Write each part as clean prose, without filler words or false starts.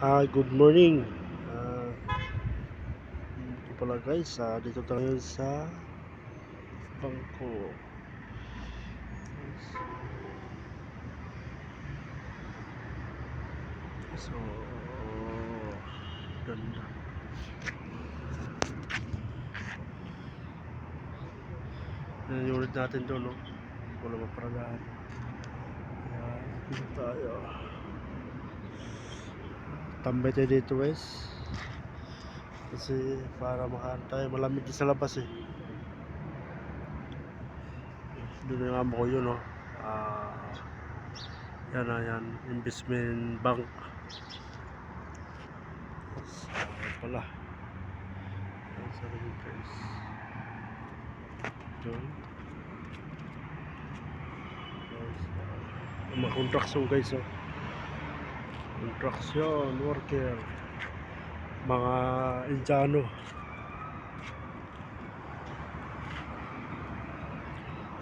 Good morning. Ah, Ito pala guys, dito tayo sa bangko. So, ganda. Yan yung unit natin doon, no? Wala maparagahan. Ayan, dito tayo. Tambay tayo dito guys. Kasi para makahan tayo, malamig din sa labas eh. Doon yung amo ko yun, no? Yan na yan, investment bank. Ayan pala. Ayan sa rin guys. Doon. Mga construction guys, oh. Construction worker, mga Indiano.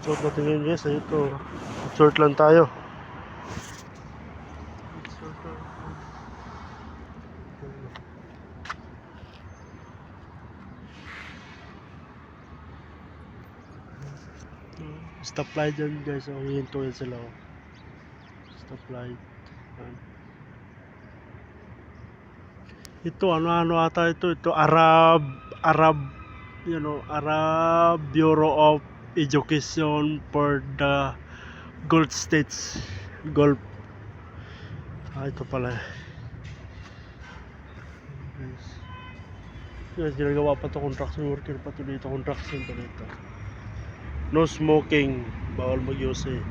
Short natin ngayon guys, ito short lang tayo. Stoplight dyan guys, hihinto yan sila, oh. Stoplight. Ito ano ata ito Arab, Arab Bureau of Education for the Gulf States. Gulf. Ito pala. Guys, ginagawa pa to, construction worker pa to dito, construction pa dito. No smoking, bawal mag-use eh.